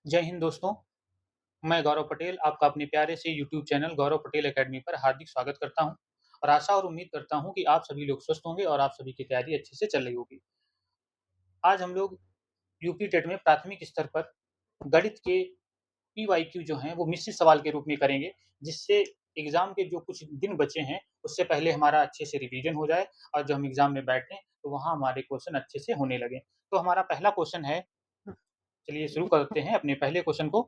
जय हिंद दोस्तों, मैं गौरव पटेल आपका अपने प्यारे से YouTube channel Gaurav Patel academy पर हार्दिक स्वागत करता हूं और आशा और उम्मीद करता हूं कि आप सभी लोग स्वस्थ होंगे और आप सभी की तैयारी अच्छे से चल रही होगी। आज हम लोग यूपी टेट में प्राथमिक स्तर पर गणित के पीवाईक्यू जो हैं वो मिश्रित सवाल के रूप में करेंगे, जिससे एग्ज़ाम के जो कुछ दिन बचे हैं, उससे पहले हमारा अच्छे से रिवीजन हो जाए और जब हम एग्ज़ाम में बैठें, तो वहाँ हमारे क्वेश्चन अच्छे से होने लगें। तो हमारा पहला क्वेश्चन है, चलिए शुरू करते हैं अपने पहले क्वेश्चन को।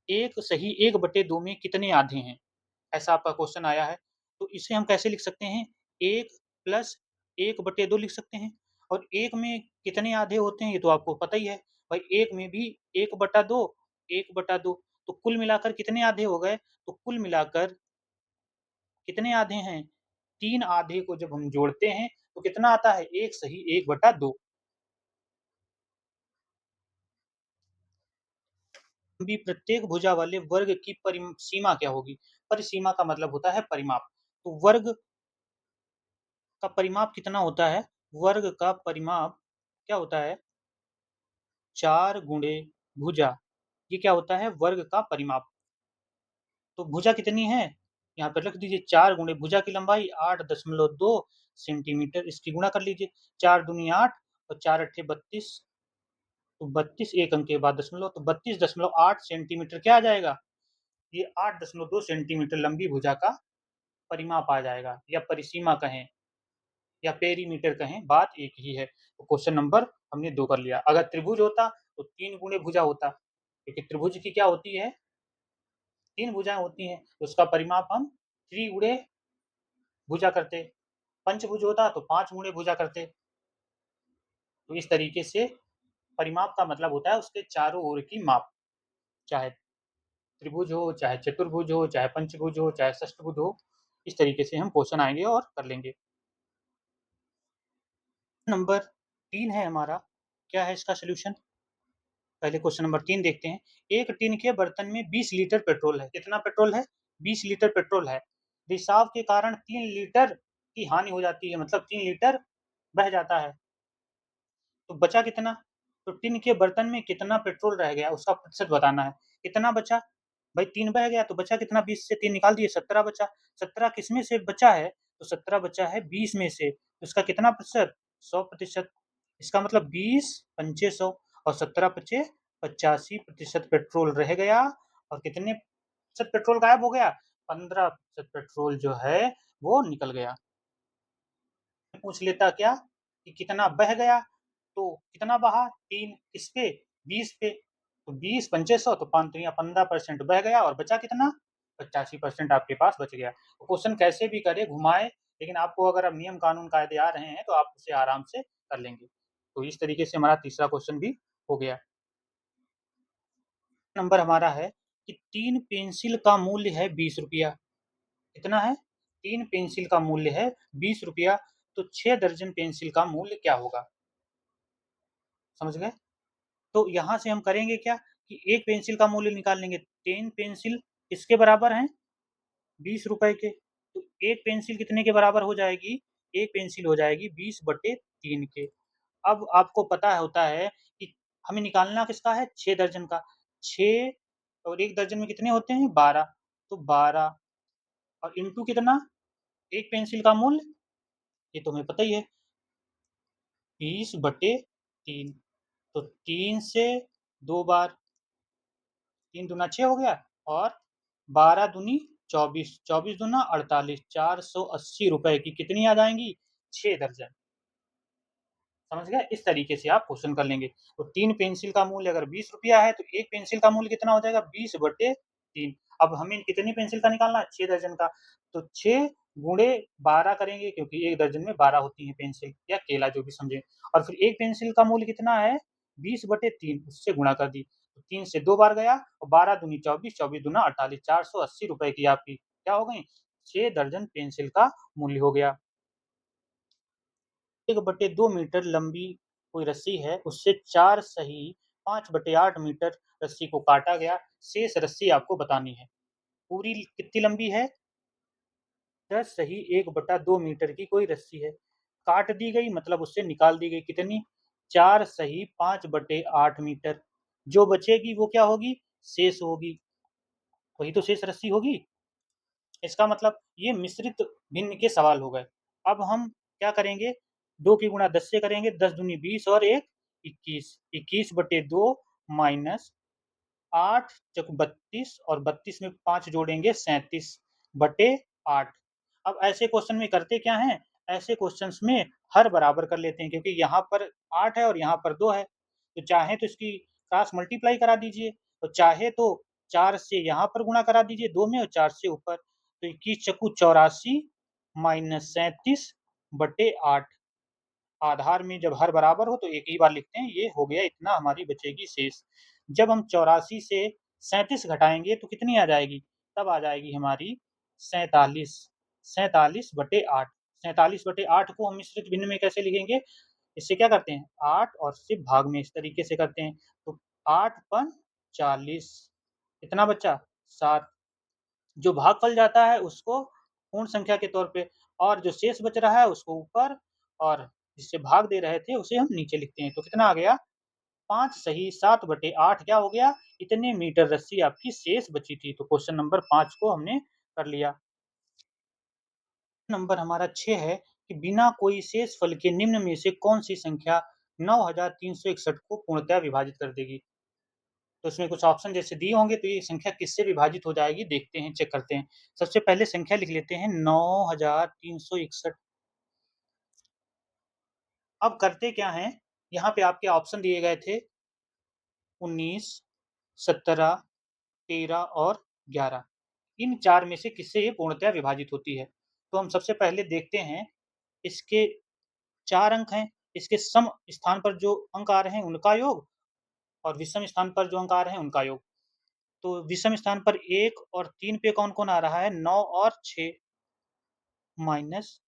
1 सही 1/2 में कितने आधे हैं? ऐसा आपका क्वेश्चन आया है। तो इसे हम कैसे लिख सकते हैं? 1 प्लस 1/2 लिख सकते हैं और 1 में कितने आधे होते हैं ये तो आपको पता ही है। भाई 1 में भी 1/2, 1/2 तो कुल मिलाकर कितने आधे हो गए? तो कुल मिलाकर कितने आधे हैं? 3 आधे को जब हम जोड़ते हैं तो कितना आता है? 1 सही 1/2। भी प्रत्येक भुजा वाले वर्ग की सीमा क्या होगी? परिसीमा का मतलब होता है परिमाप। तो वर्ग का परिमाप कितना होता है? वर्ग का परिमाप क्या होता है? 4 गुणे भुजा। ये क्या होता है? वर्ग का परिमाप। तो भुजा कितनी है? यहाँ पे रख दीजिए 4 गुणे भुजा की लंबाई 8.2 सेंटीमीटर, इसकी गुणा कर लीजिए। 4 दूनी 8 और 4 अट्ठे 32, तो 32 एक अंक के बाद दशमलव, तो 32.8 सेंटीमीटर क्या आ जाएगा? ये 8.2 सेंटीमीटर लंबी भुजा का परिमाप आ जाएगा, या परिसीमा कहें या पेरीमीटर कहें, बात एक ही है। तो क्वेश्चन नंबर हमने 2 कर लिया। अगर त्रिभुज होता तो 3 गुणे भुजा होता, क्योंकि त्रिभुज की क्या होती है? 3 भुजाएं होती हैं, तो उसका परिमाप हम 3 गुणे भुजा करते। पंचभुज होता तो 5 गुणे भुजा करते। तो इस तरीके से परिमाप का मतलब होता है उसके चारों ओर की माप, चाहे त्रिभुज हो, चाहे चतुर्भुज हो, चाहे पंचभुज हो, चाहे षष्ठभुज हो। इस तरीके से हम क्वेश्चन आएंगे और कर लेंगे। नंबर 3 है हमारा, क्या है इसका सॉल्यूशन? पहले क्वेश्चन नंबर 3 देखते हैं। एक टीन के बर्तन में 20 लीटर पेट्रोल है। कितना पेट्रोल है? 20 लीटर पेट्रोल है। रिसाव के कारण 3 लीटर की हानि हो जाती है, मतलब 3 लीटर बह जाता है। तो बचा कितना? तो टिन के बर्तन में कितना पेट्रोल रह गया उसका प्रतिशत बताना है। कितना बचा? भाई 3 बह गया तो बचा कितना? 20 से 3 निकाल दिए, 17 बचा। 17 किसमें से बचा है? तो 17 बचा है 20 में से। तो इसका कितना प्रतिशत? 100%। इसका मतलब 20 पंचे 100 और 17 पचे 85% पेट्रोल रह गया। और कितने प्रतिशत पेट्रोल गायब हो गया? 15% पेट्रोल जो है वो निकल गया। पूछ लेता क्या कि कितना बह गया, तो कितना बहा? 3 किस पे? 20 पे। तो 20 पंचे 100 तो 5 3 15% बह गया और बचा कितना? 85% आपके पास बच गया। तो क्वेश्चन कैसे भी करे घुमाए, लेकिन आपको अगर अब नियम कानून कायदे आ रहे हैं तो आप उसे आराम से कर लेंगे। तो इस तरीके से हमारा तीसरा क्वेश्चन भी हो गया। नंबर हमारा है कि 3 पेंसिल का मूल्य है 20 रुपया। कितना है? 3 पेंसिल का मूल्य है 20 रुपया, तो 6 दर्जन पेंसिल का मूल्य क्या होगा? समझ गए? तो यहाँ से हम करेंगे क्या कि एक पेंसिल का मूल्य निकाल लेंगे। 10 पेंसिल किसके बराबर हैं? 20 रुपए के। तो एक पेंसिल कितने के बराबर हो जाएगी? एक पेंसिल हो जाएगी 20/3 के। अब आपको पता होता है कि हमें निकालना किसका है? 6 दर्जन का। 6 और 1 दर्जन में कितने होते हैं? 12। तो 12 और इंटू कितना? एक पेंसिल का मूल्य, ये तो हमें पता ही है, 20/3। तो 3 से 2 बार, 3 दूना 6 हो गया और 12 दूनी 24, 24 दूना 48, 480 रुपए की कितनी आ जाएंगी? 6 दर्जन। समझ गए? इस तरीके से आप क्वेश्चन कर लेंगे। तो 3 पेंसिल का मूल्य अगर 20 रुपया है तो एक पेंसिल का मूल्य कितना हो जाएगा? 20/3। अब हमें कितनी पेंसिल का निकालना है? 6 दर्जन का। तो 6 गुणे 12 करेंगे, क्योंकि एक दर्जन में 12 होती है पेंसिल या केला, जो भी समझे। और फिर एक पेंसिल का मूल्य कितना है? 20/3, उससे गुणा कर दी। तो 3 से 2 बार गया और 12 दूनी 24, 24 दूना 48, 480 रुपए की आपकी क्या हो गई? 6 दर्जन पेंसिल का मूल्य हो गया। 1/2 मीटर लंबी कोई रस्सी है, उससे 4 सही 5/8 मीटर रस्सी को काटा गया। शेष रस्सी आपको बतानी है। पूरी कितनी लंबी है? 10 सही 1/2 मीटर की कोई रस्सी है, काट दी गई मतलब उससे निकाल दी गई कितनी? 4 सही 5/8 मीटर। जो बचेगी वो क्या होगी? शेष होगी। वही तो शेष राशि होगी। इसका मतलब ये मिश्रित भिन्न के सवाल हो गए। अब हम क्या करेंगे? 2 की गुणा 10 से करेंगे, 10 दूनी 20 और 1 21, 21/2 माइनस 8 चौक 32 और 32 में 5 जोड़ेंगे 37/8। अब ऐसे क्वेश्चन में करते क्या हैं? ऐसे क्वेश्चंस में हर बराबर कर लेते हैं क्योंकि यहाँ पर 8 है और यहाँ पर 2 है। तो चाहे तो इसकी क्रॉस मल्टीप्लाई करा दीजिए और चाहे तो 4 से यहाँ पर गुणा करा दीजिए 2 में और 4 से ऊपर। तो 21 चौकू 84 माइनस 37/8। आधार में जब हर बराबर हो तो एक ही बार लिखते हैं, ये हो गया इतना हमारी बचेगी शेष। जब हम 84 से 37 घटाएँगे तो कितनी आ जाएगी? तब आ जाएगी हमारी 47, 47/8। 47/8 को हम मिश्रित भिन्न में कैसे लिखेंगे? इससे क्या करते हैं 8 और सिर्फ भाग में इस तरीके से करते हैं। तो 8 पन 40 कितना बचा? 7। जो भागफल जाता है उसको पूर्ण संख्या के तौर पे और जो शेष बच रहा है उसको ऊपर और जिससे भाग दे रहे थे उसे हम नीचे लिखते हैं। तो कितना आ गया? 5 सही 7/8 क्या हो गया? इतने मीटर रस्सी आपकी शेष बची थी। तो क्वेश्चन नंबर 5 को हमने कर लिया। नंबर हमारा 6 है कि बिना कोई शेष फल के निम्न में से कौन-सी संख्या 9361 को पूर्णतः विभाजित कर देगी? तो इसमें कुछ ऑप्शन जैसे दिए होंगे तो ये संख्या किससे विभाजित हो जाएगी देखते हैं, चेक करते हैं। सबसे पहले संख्या लिख लेते हैं 9361। अब करते क्या हैं, यहाँ पे आपके ऑप्शन दिए गए थे 19, 17, 13 और 11। इन 4 में से किससे ये पूर्णतः विभाजित होती है? तो हम सबसे पहले देखते हैं, इसके 4 अंक हैं, इसके सम स्थान पर जो अंक आ रहे हैं उनका योग और विषम स्थान पर जो अंक आ रहे हैं उनका योग। तो विषम स्थान पर 1 और 3 पे कौन-कौन आ रहा है? 9 और 6 माइनस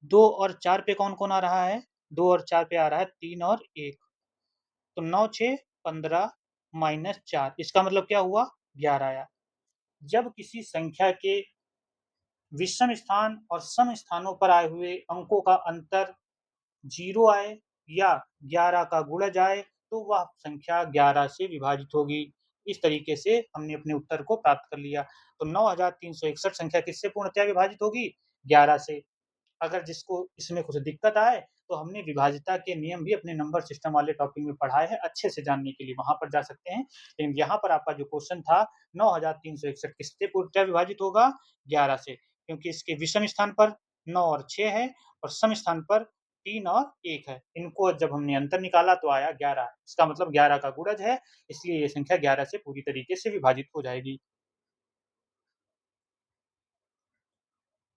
2 और 4 पे कौन-कौन आ रहा है? 2 और 4 पे आ रहा है 3 और 1। तो 9, 6, 15 माइनस 4 इसका मतलब क्या हुआ? 11 आया। जब किसी संख्या के विषम स्थान और सम स्थानों पर आए हुए अंकों का अंतर 0 आए या 11 का गुणज आए, तो वह संख्या 11 से विभाजित होगी। इस तरीके से हमने अपने उत्तर को प्राप्त कर लिया। तो 9361 संख्या किससे पूर्णतः विभाजित होगी? 11 से। अगर जिसको इसमें कुछ दिक्कत आए, तो हमने विभाज्यता के नियम भी अपने नंबर सिस्टम वाले टॉपिक में पढ़ाए हैं, अच्छे से जानने के लिए वहाँ पर जा सकते हैं। लेकिन यहाँ पर आपका जो क्वेश्चन था 9361 किससे पूर्णतः विभाजित होगा? 11 से, क्योंकि इसके विषम स्थान पर 9 और 6 है और सम स्थान पर 3 और 1 है। इनको जब हमने अंतर निकाला तो आया 11। इसका मतलब 11 का गुणज है, इसलिए ये संख्या 11 से पूरी तरीके से विभाजित हो जाएगी।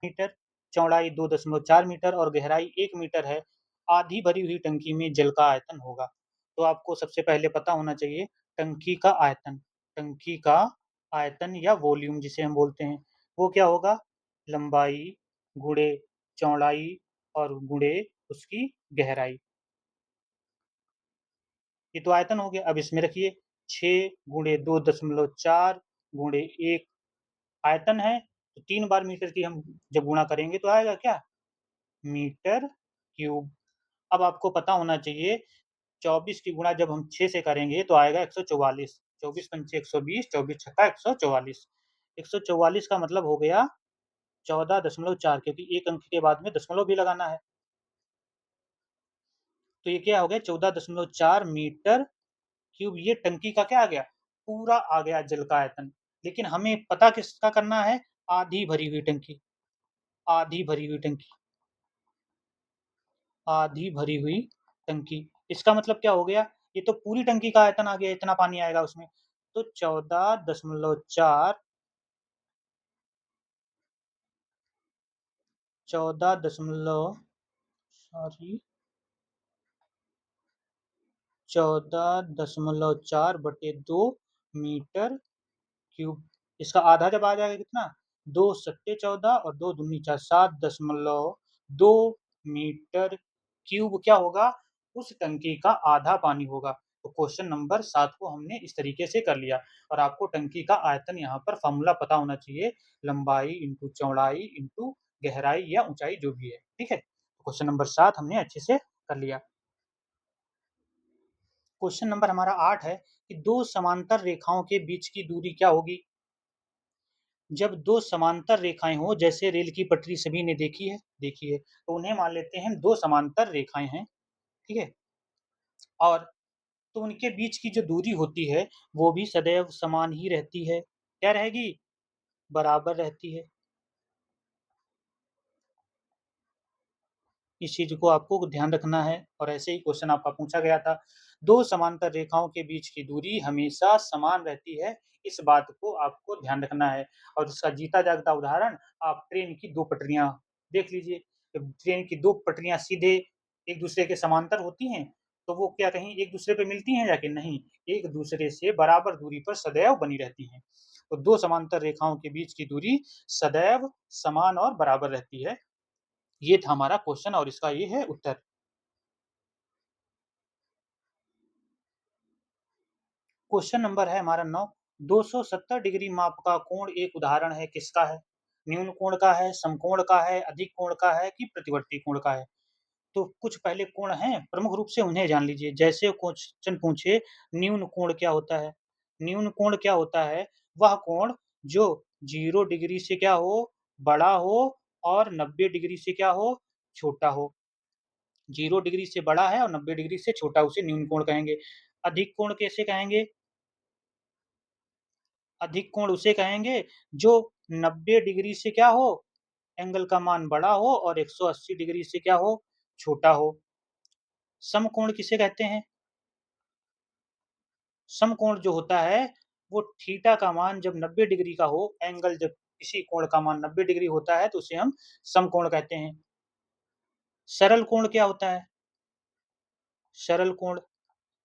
मीटर, चौड़ाई 2.4 मीटर और गहराई 1 मीटर है, आधी भरी हुई टंकी में जल का आयतन होगा। तो आपको सबसे पहले पता होना चाहिए टंकी का आयतन। टंकी का आयतन या वॉल्यूम जिसे हम बोलते हैं, वो क्या होगा? लंबाई गुणे चौड़ाई और गुणे उसकी गहराई। ये तो आयतन हो गया। अब इसमें रखिए 6 गुणे 2.4 गुणे 1 आयतन है, तो 3 बार मीटर की हम जब गुणा करेंगे तो आएगा क्या? Metre cube. अब आपको पता होना चाहिए 24 की गुणा जब हम 6 से करेंगे तो आएगा 144। 24 पंचे 120, 24 छक्का 144। 144 का मतलब हो गया 14.4 क्योंकि 1 अंक के बाद में दशमलव भी लगाना है। तो ये क्या हो गया 14.4 मीटर क्यूब। ये टंकी का क्या आ गया? पूरा आ गया जल का आयतन। लेकिन हमें पता किसका करना है? आधी भरी हुई टंकी। आधी भरी हुई टंकी। आधी भरी हुई टंकी। इसका मतलब क्या हो गया? ये तो पूरी टंकी का आयतन आ गया, इतना पानी आएगा उसमें। तो 14.4 14 दशमलव सॉरी 14.4/2 मीटर क्यूब। इसका आधा जब आ जाएगा कितना? 2 सत्ते 14 और 2 दूनी 4 7.2 मीटर क्यूब क्या होगा? उस टंकी का आधा पानी होगा। तो क्वेश्चन नंबर 7 को हमने इस तरीके से कर लिया और आपको टंकी का आयतन यहाँ पर फ़ॉर्मूला पता होना चाहिए, लंबाई इंटू चौड़ाई इंटू गहराई या ऊँचाई जो भी है, ठीक है? क्वेश्चन नंबर 7 हमने अच्छे से कर लिया। क्वेश्चन नंबर हमारा 8 है कि दो समांतर रेखाओं के बीच की दूरी क्या होगी? जब दो समांतर रेखाएँ हों, जैसे रेल की पटरी सभी ने देखी है, तो उन्हें मान लेते हैं हम दो समांतर रेखाएँ हैं, ठीक है? और तो उनके बीच की जो दूरी होती है, वो भी सदैव समान ही रहती है। क्या रहेगी? बराबर रहती है। इस चीज़ को आपको ध्यान रखना है और ऐसे ही क्वेश्चन आपका पूछा गया था। दो समांतर रेखाओं के बीच की दूरी हमेशा समान रहती है, इस बात को आपको ध्यान रखना है। और इसका जीता-जागता उदाहरण आप ट्रेन की 2 पटरियाँ देख लीजिए। जब ट्रेन की 2 पटरियाँ सीधे एक-दूसरे के समांतर होती हैं, तो वो क्या कहीं एक-दूसरे पे मिलती हैं जाके? नहीं, एक-दूसरे से बराबर दूरी पर सदैव बनी रहती हैं। तो 2 समांतर रेखाओं के बीच की दूरी सदैव समान और बराबर रहती है। ये था हमारा क्वेश्चन और इसका ये है उत्तर। क्वेश्चन नंबर है हमारा 9, 270 डिग्री माप का कोण एक उदाहरण है, किसका है? न्यून कोण का है, समकोण का है, अधिक कोण का है कि प्रतिवर्ती कोण का है? तो कुछ पहले कोण हैं, प्रमुख रूप से उन्हें जान लीजिए। जैसे क्वेश्चन पूछे न्यून कोण क्या होता है? न्यून कोण क्या होता है? वह कोण जो 0 डिग्री से क्या हो? बड़ा हो और 90 डिग्री से क्या हो? छोटा हो। 0 डिग्री से बड़ा है और 90 डिग्री से छोटा, उसे न्यून कोण कहेंगे। अधिक कोण कैसे कहेंगे? अधिक कोण उसे कहेंगे जो 90 डिग्री से क्या हो? एंगल का मान बड़ा हो और 180 डिग्री से क्या हो? छोटा हो। समकोण किसे कहते हैं? समकोण जो होता है वो थीटा का मान जब 90 डिग्री का हो, एंगल जब किसी कोण का मान 90 डिग्री होता है तो उसे हम समकोण कहते हैं। सरल कोण क्या होता है? सरल कोण,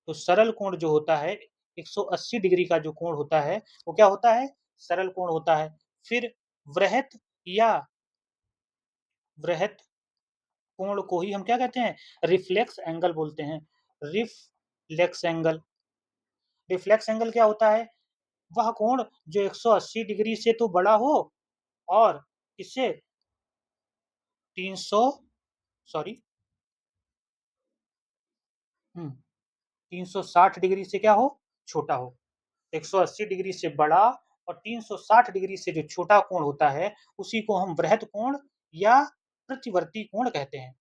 तो सरल कोण जो होता है 180 डिग्री का जो कोण होता है, वो क्या होता है? सरल कोण होता है। फिर वृहत या वृहत कोण को ही हम क्या कहते हैं? रिफ्लेक्स एंगल बोलते हैं। रिफ्लेक्स एंगल, रिफ्लेक्स एंगल क्या होता है? वह कोण जो 180 डिग्री से तो बड़ा हो और इससे 300 सॉरी 360 डिग्री से क्या हो? छोटा हो। 180 डिग्री से बड़ा और 360 डिग्री से जो छोटा कोण होता है, उसी को हम वृहत कोण या प्रतिवर्ती कोण कहते हैं।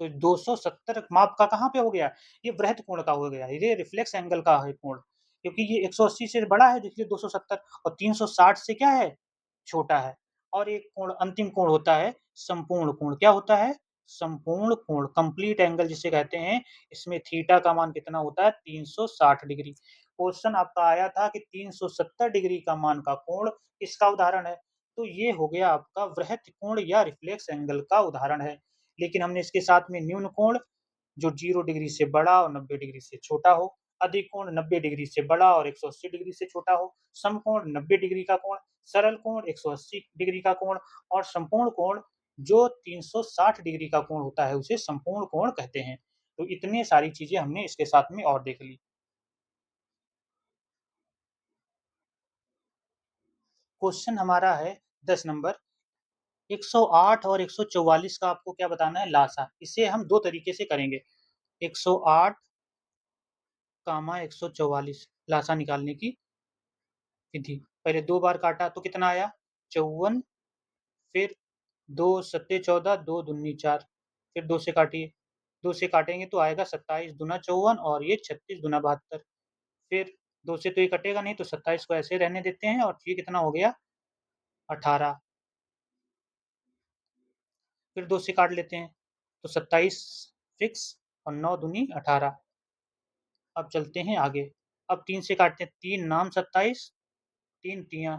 तो 270 माप का कहाँ पे हो गया? ये वृहत कोण का हो गया, ये रिफ्लेक्स एंगल का है कोण। क्योंकि ये 180 से बड़ा है, इसलिए 270 और 360 से क्या है? छोटा है। और एक कोण अंतिम कोण होता है संपूर्ण कोण। क्या होता है? संपूर्ण कोण, कंप्लीट एंगल जिसे कहते हैं। इसमें थीटा का मान कितना होता है? 360 डिग्री। क्वेश्चन आपका आया था कि 370 डिग्री का मान का कोण किसका उदाहरण है? तो ये हो गया आपका वृहत कोण या रिफ्लेक्स एंगल का उदाहरण है। लेकिन हमने इसके साथ में न्यून कोण जो 0 डिग्री से बड़ा और 90 डिग्री से छोटा हो, अधिक कोण 90 डिग्री से बड़ा और 180 डिग्री से छोटा हो, समकोण 90 डिग्री का कोण, सरल कोण 180 डिग्री का कोण और संपूर्ण कोण जो 360 डिग्री का कोण होता है, उसे संपूर्ण कोण कहते हैं। तो इतनी सारी चीज़ें हमने इसके साथ में और देख ली। क्वेश्चन हमारा है 10 नंबर, 108 और 144 का आपको क्या बताना है? लासा। इसे हम 2 तरीके से करेंगे। 108 कामा 144 लासा निकालने की विधि। पहले 2 बार काटा तो कितना आया? 54, फिर 2 सत्ते 14, 2 दूनी 4, फिर 2 से काटिए। 2 से काटेंगे तो आएगा 27 दूना 54 और ये 36 दूना 72। फिर 2 से तो ये कटेगा नहीं, तो 27 को ऐसे रहने देते हैं और ये कितना हो गया? 18। फिर 2 से काट लेते हैं, तो 27 फिक्स और 9 दूनी 18। अब चलते हैं आगे। अब 3 से काटते हैं, 3 नाम 27, 3 तियाँ,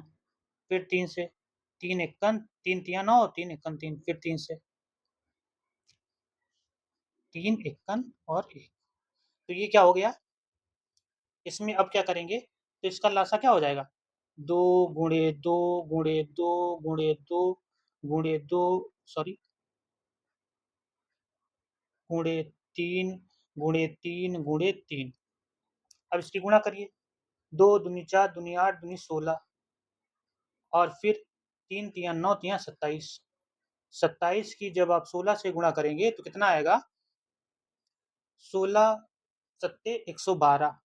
फिर 3 से, 3 एक्कन, 3 तियाँ 9, 3 एक्कन 3, फिर 3 से, 3 एक्कन और 1। तो ये क्या हो गया? इसमें अब क्या करेंगे? तो इसका लासा क्या हो जाएगा? 2 गुणे 2 गुणे 2 गुणे 2 गुणे 2 सॉरी गुणे 3 गुणे 3 गुणे 3। अब इसकी गुणा करिए। 2 दूनी 4 दूनी 8 दूनी 16 और फिर 3 तियाँ 9 तियाँ 27। 27 की जब आप 16 से गुणा करेंगे तो कितना आएगा? 16 सत्ते 112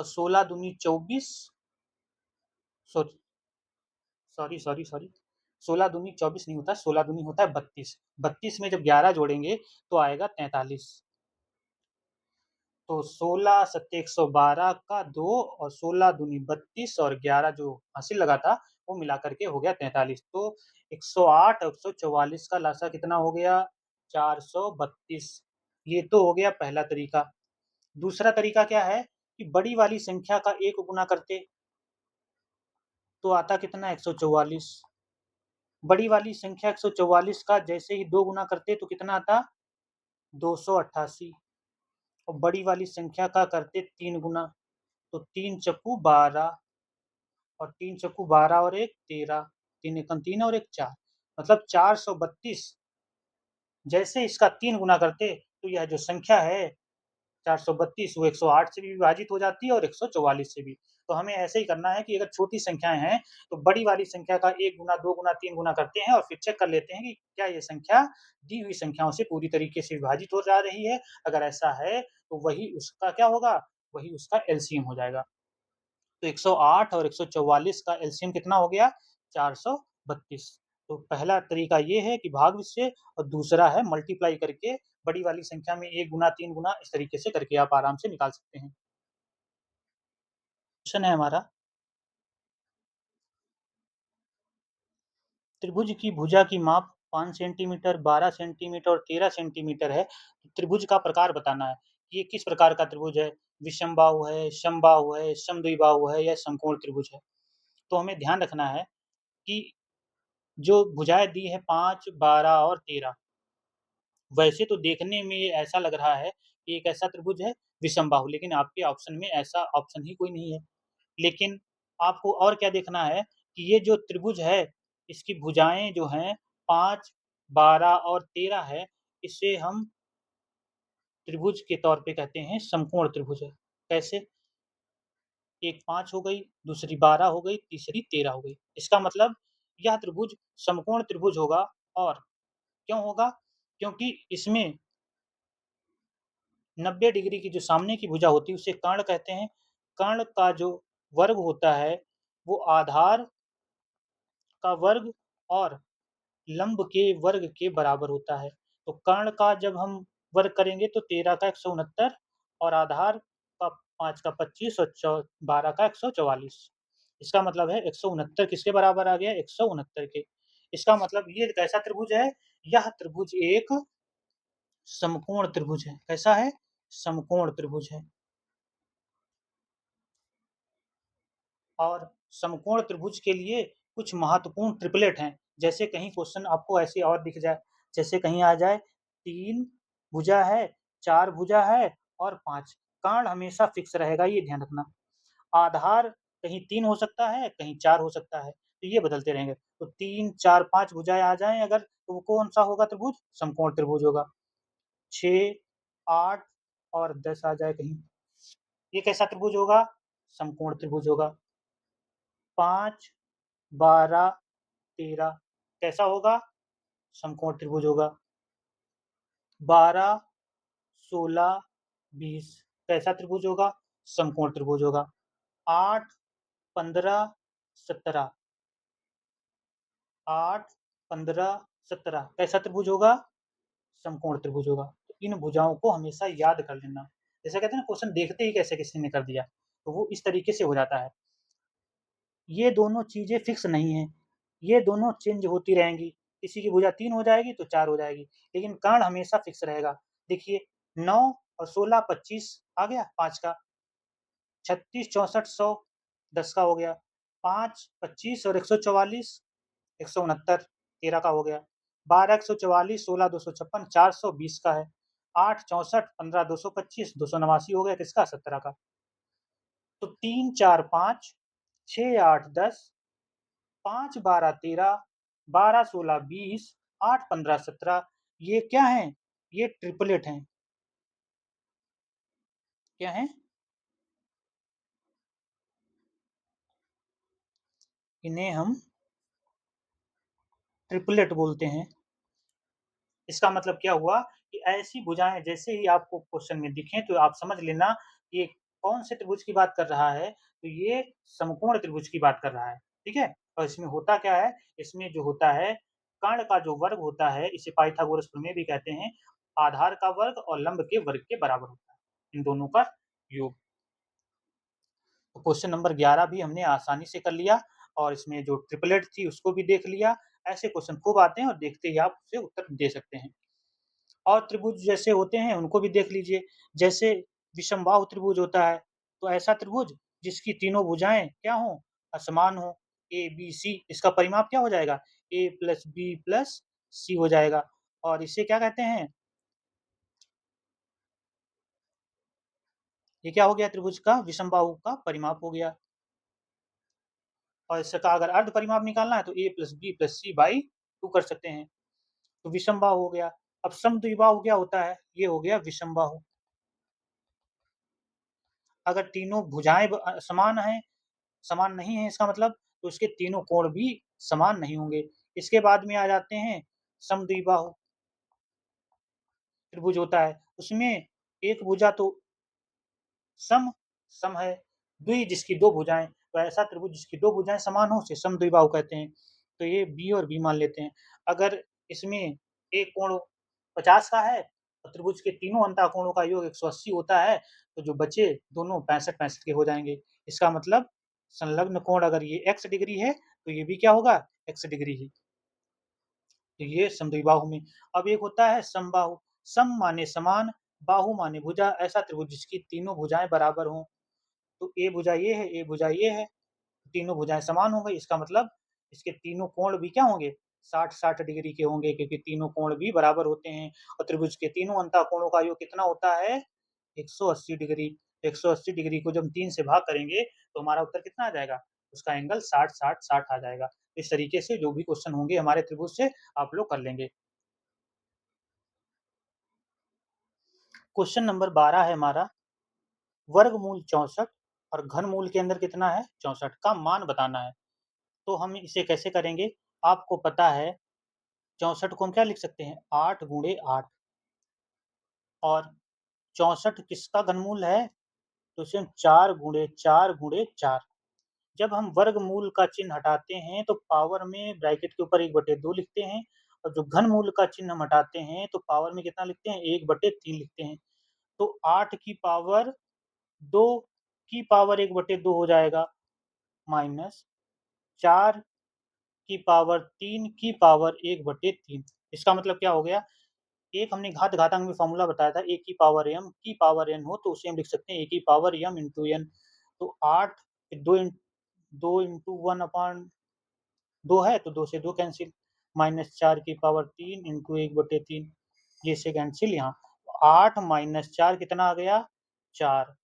और 16 दूनी 24, सॉरी सॉरी 16 दूनी 24 नहीं होता, 16 दूनी होता है 32। 32 में जब 11 जोड़ेंगे तो आएगा 43। तो 16 सत्ते 112 का 2 और 16 दूनी 32 और 11 जो हासिल लगा था वो मिला करके हो गया 43। तो 108 और 144 का लासा कितना हो गया? 432। ये तो हो गया पहला तरीका। दूसरा तरीका क्या है कि बड़ी वाली संख्या का 1 गुना करते तो आता कितना? 144। बड़ी वाली संख्या 144 का जैसे ही 2 गुना करते तो कितना आता? 288। और बड़ी वाली संख्या का करते 3 गुना तो 3 चक्कू 12 और 3 चक्कू 12 और 1 13, 3 एकम 3 और 1 4, मतलब 432। जैसे इसका 3 गुना करते तो यह जो संख्या है 432 वो 108 से भी विभाजित हो जाती है और 144 से भी। तो हमें ऐसे ही करना है कि अगर छोटी संख्याएँ हैं तो बड़ी वाली संख्या का 1 गुना, 2 गुना, 3 गुना करते हैं और फिर चेक कर लेते हैं कि क्या ये संख्या दी हुई संख्याओं से पूरी तरीके से विभाजित हो जा रही है। अगर ऐसा है तो वही उसका क्या होगा? वही उसका एलसीएम हो जाएगा। तो 108 और 144 का एलसीएम कितना हो गया? 432। तो पहला तरीका ये है कि भाग्य से, और दूसरा है मल्टीप्लाई करके बड़ी वाली संख्या में 1 गुना, 3 गुना इस तरीके से करके आप आराम से निकाल सकते हैं। क्वेश्चन है हमारा, त्रिभुज की भुजा की माप 5 सेंटीमीटर, 12 सेंटीमीटर और 13 सेंटीमीटर है। त्रिभुज का प्रकार बताना है। ये किस प्रकार का त्रिभुज है? विषमबाहु है, समबाहु है, समद्विबाहु है या समकोण त्रिभुज है? तो हमें ध्यान रखना है कि जो भुजाएँ दी है 5, 12 और 13, वैसे तो देखने में ये ऐसा लग रहा है कि एक ऐसा त्रिभुज है विषमबाहु, लेकिन आपके ऑप्शन में ऐसा ऑप्शन ही कोई नहीं है। लेकिन आपको और क्या देखना है कि ये जो त्रिभुज है, इसकी भुजाएँ जो हैं 5, 12 और 13 है, इसे हम त्रिभुज के तौर पे कहते हैं समकोण त्रिभुज है। कैसे? एक 5 हो गई, दूसरी 12 हो गई, तीसरी 13 हो गई। इसका मतलब यह त्रिभुज समकोण त्रिभुज होगा। और क्यों होगा? क्योंकि इसमें 90 डिग्री की जो सामने की भुजा होती है उसे कर्ण कहते हैं। कर्ण का जो वर्ग होता है वो आधार का वर्ग और लंब के वर्ग के बराबर होता है। तो कर्ण का जब हम वर्ग करेंगे तो 13 का 169 और आधार का 5 का 25 और 12 का 144। इसका मतलब है 169 किसके बराबर आ गया? 169 के। इसका मतलब ये कैसा त्रिभुज है? यह त्रिभुज एक समकोण त्रिभुज है। कैसा है? समकोण त्रिभुज है। और समकोण त्रिभुज के लिए कुछ महत्वपूर्ण ट्रिपलेट हैं। जैसे कहीं क्वेश्चन आपको ऐसे और दिख जाए, जैसे कहीं आ जाए 3 भुजा है, 4 भुजा है और 5, कर्ण हमेशा फिक्स रहेगा, ये ध्यान रखना। आधार कहीं 3 हो सकता है, कहीं 4 हो सकता है, तो ये बदलते रहेंगे। तो 3, 4, 5 भुजाएँ आ जाएँ अगर, तो वो कौन-सा होगा त्रिभुज? समकोण त्रिभुज होगा। 6, 8 और 10 आ जाए कहीं, ये कैसा त्रिभुज होगा? समकोण त्रिभुज होगा। 5, 12, 13 कैसा होगा? समकोण त्रिभुज होगा। 12, 16, 20 कैसा त्रिभुज होगा? समकोण त्रिभुज होगा। 8, 15, 17 8, 15, 17 कैसा त्रिभुज होगा? समकोण त्रिभुज होगा। तो इन भुजाओं को हमेशा याद कर लेना। जैसे कहते हैं ना क्वेश्चन देखते ही कैसे किसी ने कर दिया, तो वो इस तरीके से हो जाता है। ये दोनों चीज़ें फिक्स नहीं हैं, ये दोनों चेंज होती रहेंगी। किसी की भुजा 3 हो जाएगी तो 4 हो जाएगी, लेकिन कर्ण हमेशा फिक्स रहेगा। देखिए 9 और 16 25 आ गया 5 का, 36 64 100 10 का हो गया, 5 25 और 144 169 13 का हो गया, 12 144 16 256 420 का है, 8 64 15 225 289 हो गया किसका? 17 का। तो 3 4 5 6 8 10 5 12 13 12 16 20 8 15 17 ये क्या हैं? ये ट्रिपलेट हैं। क्या हैं? इन्हें हम ट्रिपलेट बोलते हैं। इसका मतलब क्या हुआ कि ऐसी भुजाएँ जैसे ही आपको क्वेश्चन में दिखें तो आप समझ लेना ये कौन से त्रिभुज की बात कर रहा है? तो ये समकोण त्रिभुज की बात कर रहा है, ठीक है? और इसमें होता क्या है? इसमें जो होता है, कर्ण का जो वर्ग होता है, इसे पाइथागोरस प्रमेय भी कहते हैं, आधार का वर्ग और लंब के वर्ग के बराबर होता है, इन दोनों का योग। तो क्वेश्चन नंबर 11 भी हमने आसानी से कर लिया और इसमें जो ट्रिपलेट थी उसको भी देख लिया। ऐसे क्वेश्चन खूब आते हैं और देखते ही आप उससे उत्तर दे सकते हैं। और त्रिभुज जैसे होते हैं उनको भी देख लीजिए। जैसे विषमबाहु त्रिभुज होता है, तो ऐसा त्रिभुज जिसकी तीनों भुजाएँ क्या हों? असमान हों, ए, बी, सी, इसका परिमाप क्या हो जाएगा? ए प्लस बी प्लस सी हो जाएगा। और इसे क्या कहते हैं? ये क्या हो गया? त्रिभुज का विषमबाहु का परिमाप हो गया। और इसका अगर अर्ध परिमाप निकालना है तो A plus B plus C by 2 कर सकते हैं। तो विषमबाहु हो गया। अब समद्विबाहु क्या होता है? ये हो गया विषमबाहु। अगर तीनों भुजाएँ समान हैं, समान नहीं है इसका मतलब, तो इसके तीनों कोण भी समान नहीं होंगे। इसके बाद में आ जाते हैं समद्विबाहु त्रिभुज होता है, उसमें एक भुजा तो सम सम है, द्वि जिसकी 2 भुजाएँ, तो ऐसा त्रिभुज जिसकी 2 भुजाएँ समान हों उसे समद्विबाहु कहते हैं। तो ये बी और बी मान लेते हैं। अगर इसमें एक कोण 50 का है और त्रिभुज के तीनों अंतःकोणों का योग 180 होता है, तो जो बचे दोनों 65-65 के हो जाएँगे। इसका मतलब संलग्न कोण अगर ये x डिग्री है, तो ये भी क्या होगा? x डिग्री ही। तो ये समद्विबाहु में। अब एक होता है समबाहु, सम माने समान, बाहु माने भुजा, ऐसा त्रिभुज जिसकी तीनों भुजाएँ बराबर हों। तो ए भुजा ये है, ए भुजा ये है, तीनों भुजाएँ समान हो गई, इसका मतलब इसके तीनों कोण भी क्या होंगे? 60-60 डिग्री के होंगे क्योंकि तीनों कोण भी बराबर होते हैं और त्रिभुज के तीनों अंतःकोणों का योग कितना होता है? 180 डिग्री। 180 डिग्री को जब हम 3 से भाग करेंगे, तो हमारा उत्तर कितना आ जाएगा? उसका एंगल 60-60-60 आ जाएगा। इस तरीके से जो भी क्वेश्चन होंगे हमारे त्रिभुज से, आप लोग कर लेंगे। क्वेश्चन नंबर 12 है हमारा, वर्गमूल 64 और घनमूल के अंदर कितना है? 64 का मान बताना है। तो हम इसे कैसे करेंगे? आपको पता है 64 को हम क्या लिख सकते हैं? 8 गुणे 8 और 64 किसका घनमूल है? तो इसे हम 4 गुणे 4 गुणे 4। जब हम वर्गमूल का चिन्ह हटाते हैं तो पावर में ब्रैकेट के ऊपर 1/2 लिखते हैं और जो घनमूल का चिन्ह हम हटाते हैं तो पावर में कितना लिखते हैं? 1/3 लिखते हैं। तो 8 की पावर 2 की पावर 1/2 हो जाएगा माइनस 4 की पावर 3 की पावर 1/3। इसका मतलब क्या हो गया? एक हमने घातांक में फ़ॉर्मूला बताया था, ए की पावर m की पावर n हो तो उसे हम लिख सकते हैं ए की पावर m इंटू n। तो 8 2 इंटू 1/2 है तो 2 से 2 कैंसिल, माइनस 4 की पावर 3 इंटू 1/3 ये से कैंसिल यहाँ। 8 माइनस 4 कितना आ गया? 4।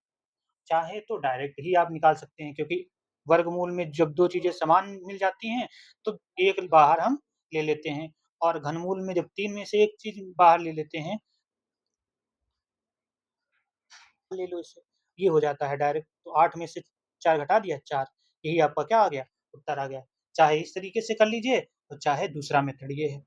चाहे तो डायरेक्ट ही आप निकाल सकते हैं क्योंकि वर्गमूल में जब 2 चीज़ें समान मिल जाती हैं, तो एक बाहर हम ले लेते हैं और घनमूल में जब 3 में से 1 चीज़ बाहर ले लेते हैं, ले लो इसे, ये हो जाता है डायरेक्ट। तो 8 में से 4 घटा दिया 4, यही आपका क्या आ गया? उत्तर आ गया। चाहे इस तरीके से कर लीजिए और चाहे दूसरा मेथड ये है।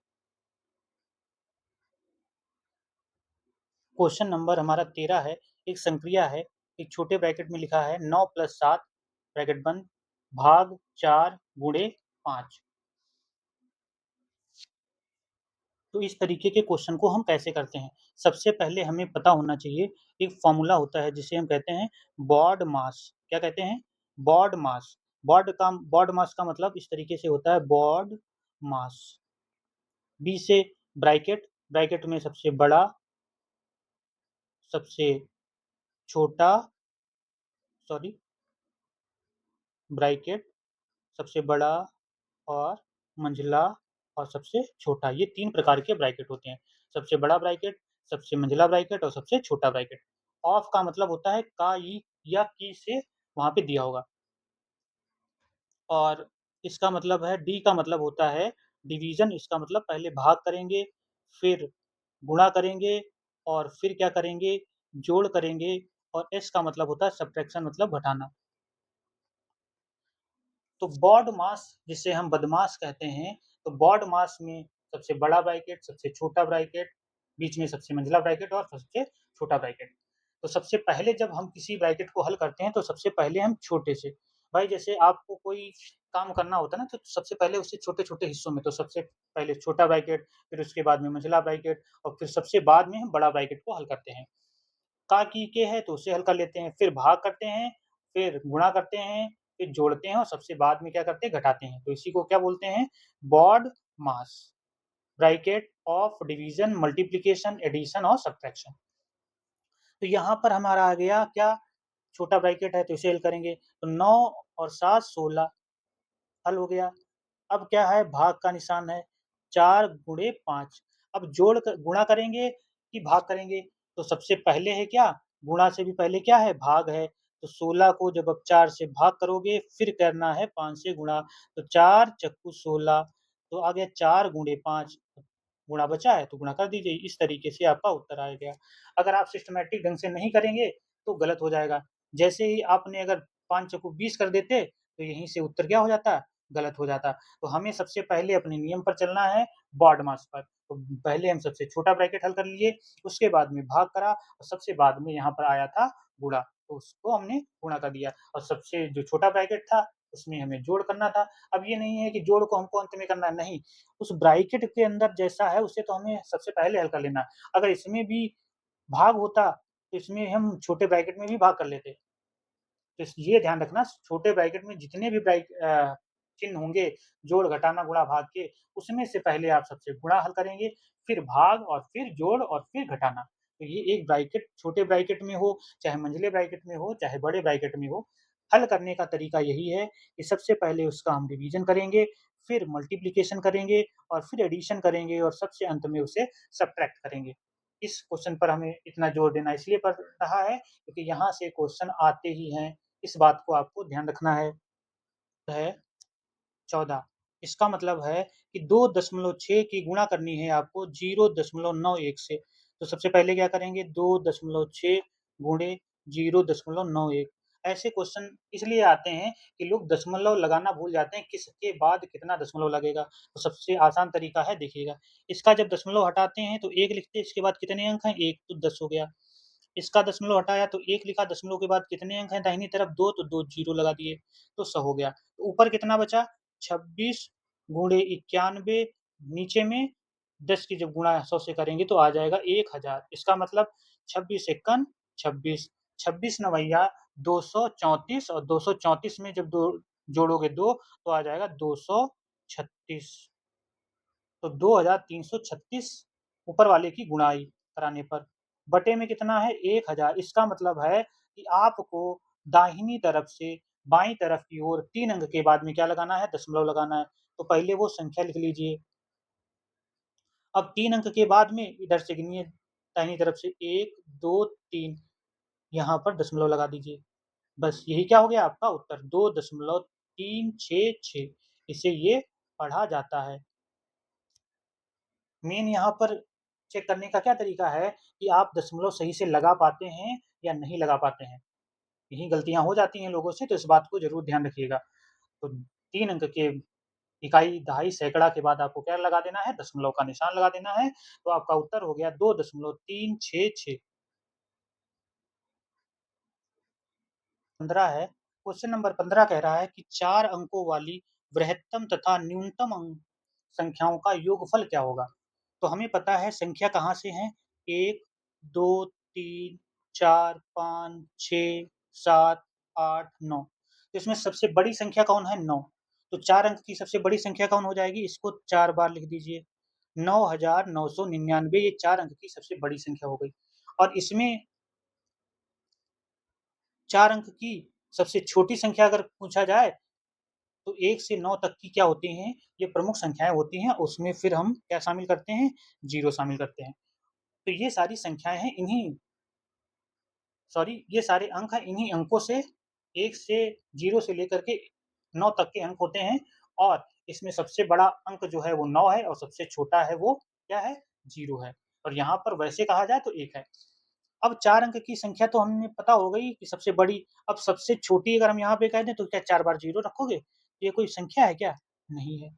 क्वेश्चन नंबर हमारा 13 है, एक संक्रिया है, एक छोटे ब्रैकेट में लिखा है 9 + 7 ब्रैकेट बंद भाग 4 गुणे 5। तो इस तरीके के क्वेश्चन को हम कैसे करते हैं? सबसे पहले हमें पता होना चाहिए, एक फ़ॉर्मूला होता है जिसे हम कहते हैं बॉड मास। क्या कहते हैं? बॉड मास। बॉड मास का मतलब इस तरीके से होता है बॉड मास। बी से ब्रैकेट, ब्रैकेट में सबसे बड़ा, सबसे छोटा, सॉरी, ब्रैकेट, सबसे बड़ा और मंझला और सबसे छोटा, ये 3 प्रकार के ब्रैकेट होते हैं। सबसे बड़ा ब्रैकेट, सबसे मंझला ब्रैकेट और सबसे छोटा ब्रैकेट। ऑफ का मतलब होता है का, ई या की से वहाँ पे दिया होगा और इसका मतलब है डी का मतलब होता है डिवीज़न, इसका मतलब पहले भाग करेंगे, फिर गुणा करेंगे और फिर क्या करेंगे? जोड़ करेंगे और एस का मतलब होता है सब्ट्रैक्शन मतलब घटाना। तो बॉड मास जिसे हम बदमाश कहते हैं, तो बॉड मास में सबसे बड़ा ब्रैकेट, सबसे छोटा ब्रैकेट, बीच में सबसे मंझला ब्रैकेट और सबसे छोटा ब्रैकेट। तो सबसे पहले जब हम किसी ब्रैकेट को हल करते हैं, तो सबसे पहले हम छोटे से भाई जैसे आपको कोई काम करना होता है ना, तो सबसे पहले उसे छोटे-छोटे हिस्सों में तो सबसे पहले छोटा ब्रैकेट, फिर उसके बाद में मंझला ब्रैकेट और फिर सबसे बाद में हम बड़ा ब्रैकेट को हल करते हैं। का, की, के है तो उसे हल कर लेते हैं, फिर भाग करते हैं, फिर गुणा करते हैं, फिर जोड़ते हैं और सबसे बाद में क्या करते हैं घटाते हैं। तो इसी को क्या बोलते हैं? BODMAS, bracket of division, multiplication, addition और सब्ट्रैक्शन। तो यहाँ पर हमारा आ गया क्या? छोटा ब्रैकेट है तो इसे हल करेंगे, तो 9 और 7 16 हल हो गया। अब क्या है? भाग का निशान है, 4 गुणे 5। अब गुणा करेंगे कि भाग करेंगे? तो सबसे पहले है क्या? गुणा से भी पहले क्या है? भाग है। तो 16 को जब आप 4 से भाग करोगे, फिर करना है 5 से गुणा, तो 4 चक्कू 16 तो आ गया 4 गुणे 5 गुणा बचा है, तो गुणा कर दीजिए। इस तरीके से आपका उत्तर आ गया। अगर आप सिस्टमैटिक ढंग से नहीं करेंगे, तो गलत हो जाएगा। जैसे ही आपने अगर 5 चौको 20 कर देते, तो यहीं से उत्तर क्या हो जाता? गलत हो जाता। तो हमें सबसे पहले अपने नियम पर चलना है, बॉड मास पर। तो पहले हम सबसे छोटा ब्रैकेट हल कर लिए, उसके बाद में भाग करा और सबसे बाद में यहाँ पर आया था गुणा, तो उसको हमने गुणा कर दिया और सबसे जो छोटा ब्रैकेट था, उसमें हमें जोड़ करना था। अब ये नहीं है कि जोड़ को हमको अंत में करना है, नहीं, उस ब्रैकेट के अंदर जैसा है, उसे तो हमें सबसे पहले हल कर लेना है। अगर इसमें भी भाग होता, तो इसमें हम छोटे ब्रैकेट में भी भाग कर लेते। तो इस ये ध्यान रखना छोटे ब्रैकेट में जितने भी चिन्ह होंगे, जोड़, घटाना, गुणा, भाग के, उसमें से पहले आप सबसे गुणा हल करेंगे, फिर भाग और फिर जोड़ और फिर घटाना। तो ये एक ब्रैकेट छोटे ब्रैकेट में हो, चाहे मंझले ब्रैकेट में हो, चाहे बड़े ब्रैकेट में हो, हल करने का तरीका यही है कि सबसे पहले उसका हम डिवीज़न करेंगे, फिर मल्टीप्लिकेशन करेंगे और फिर एडिशन करेंगे और सबसे अंत में उसे सब्ट्रैक्ट करेंगे। इस क्वेश्चन पर हमें इतना जोर देना इसलिए पड़ रहा है क्योंकि यहाँ से क्वेश्चन आते ही हैं, इस बात को आपको ध्यान रखना है 14 इसका मतलब है कि 2.6 की गुणा करनी है आपको 0.91 से। तो सबसे पहले क्या करेंगे 2.6 गुणे 0.91 ऐसे क्वेश्चन इसलिए आते हैं कि लोग दशमलव लगाना भूल जाते हैं, किसके बाद कितना दशमलव लगेगा। तो सबसे आसान तरीका है देखिएगा, इसका जब दशमलव हटाते हैं तो 1 लिखते हैं, इसके बाद कितने अंक हैं 1 तो 10 हो गया। इसका दशमलव हटाया तो 1 लिखा, दशमलव के बाद कितने अंक हैं दाहिनी तरफ 2 तो 2 जीरो लगा दिए, तो 100 हो गया। तो ऊपर कितना बचा 26 गुणे 91 नीचे में 10 की जब गुणा 100 से करेंगे तो आ जाएगा 1000 इसका मतलब 26 एकन 26, 26 नवैया 234 और 234 में जब 2 जोड़ोगे 2 तो आ जाएगा 236 तो 2336 ऊपर वाले की गुणाई कराने पर, बटे में कितना है 1000 इसका मतलब है कि आपको दाहिनी तरफ से बाईं तरफ की ओर 3 अंक के बाद में क्या लगाना है दशमलव लगाना है। तो पहले वो संख्या लिख लीजिए। अब 3 अंक के बाद में इधर से गिनिए दाहिनी तरफ से 1, 2, 3 यहाँ पर दशमलव लगा दीजिए। बस यही क्या हो गया आपका उत्तर 2.366 इसे ये पढ़ा जाता है। मेन यहाँ पर चेक करने का क्या तरीका है कि आप दशमलव सही से लगा पाते हैं या नहीं लगा पाते हैं। यही गलतियाँ हो जाती हैं लोगों से, तो इस बात को ज़रूर ध्यान रखिएगा। तो 3 अंक के इकाई, दहाई, सैकड़ा के बाद आपको क्या लगा देना है, दशमलव का निशान लगा देना है, तो आपका उत्तर हो गया 2.366। 15 है, क्वेश्चन नंबर 15 कह रहा है कि 4 अंकों वाली बृहत्तम तथा न्यूनतम अंक संख्याओं का योगफल क्या होगा? तो हमें पता है संख्या कहाँ से है 1, 2, 3, 4, 5, 6, 7, 8, 9 तो इसमें सबसे बड़ी संख्या कौन है 9 तो 4 अंक की सबसे बड़ी संख्या कौन हो जाएगी इसको 4 बार लिख दीजिए 9999 ये 4 अंक की सबसे बड़ी संख्या हो गई और इसमें 4 अंक की सबसे छोटी संख्या अगर पूछा जाए तो 1 से 9 तक की क्या होती हैं, ये प्रमुख संख्याएँ होती हैं, उसमें फिर हम क्या शामिल करते हैं, 0 शामिल करते हैं। तो ये सारी संख्याएँ हैं, ये सारे अंक हैं, इन्हीं अंकों से 1 से 0 से लेकर के 9 तक के अंक होते हैं और इसमें सबसे बड़ा अंक जो है वो 9 है और सबसे छोटा है वो क्या है, 0 है और यहाँ पर वैसे कहा जाए तो 1 है। अब 4 अंक की संख्या तो हमें पता हो गई कि सबसे बड़ी, अब सबसे छोटी अगर हम यहाँ पे कह दें तो क्या 4 बार 0 रखोगे? ये कोई संख्या है क्या? नहीं है।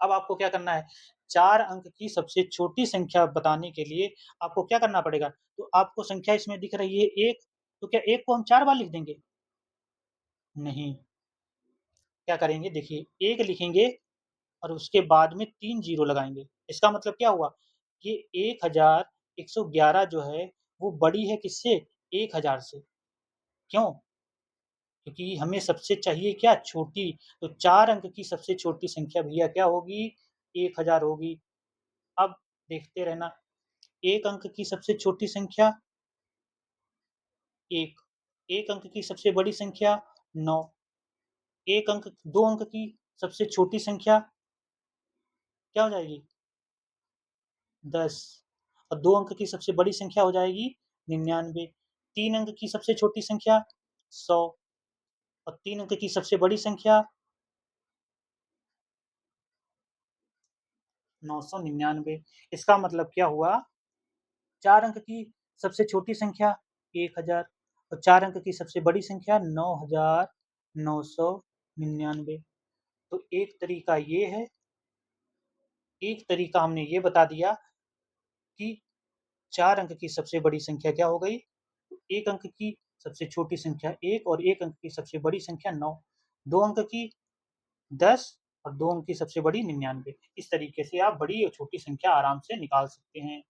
अब आपको क्या करना है, 4 अंक की सबसे छोटी संख्या बताने के लिए आपको क्या करना पड़ेगा? तो आपको संख्या इसमें दिख रही है 1, तो क्या 1 को हम 4 बार लिख देंगे? नहीं, क्या करेंगे देखिए 1 लिखेंगे और उसके बाद में 3 ज़ीरो लगाएँगे। इसका मतलब क्या हुआ कि 1111 जो है वो बड़ी है किससे? 1000 से। क्यों? क्योंकि हमें सबसे चाहिए क्या? छोटी, तो 4 अंक की सबसे छोटी संख्या भैया क्या होगी? 1000 होगी। अब देखते रहना, 1 अंक की सबसे छोटी संख्या 1, 1 अंक की सबसे बड़ी संख्या 9, 1 अंक 2 अंक की सबसे छोटी संख्या क्या हो जाएगी? 10 और 2 अंक की सबसे बड़ी संख्या हो जाएगी 99, 3 अंक की सबसे छोटी संख्या 100 और 3 अंक की सबसे बड़ी संख्या 999। इसका मतलब क्या हुआ? 4 अंक की सबसे छोटी संख्या 1000 और 4 अंक की सबसे बड़ी संख्या 9999। तो एक तरीका ये है, एक तरीका हमने ये बता दिया कि 4 अंक की सबसे बड़ी संख्या क्या हो गई? 1 अंक की सबसे छोटी संख्या 1 और 1 अंक की सबसे बड़ी संख्या 9, 2 अंक की 10 और 2 अंक की सबसे बड़ी 99। इस तरीके से आप बड़ी और छोटी संख्या आराम से निकाल सकते हैं।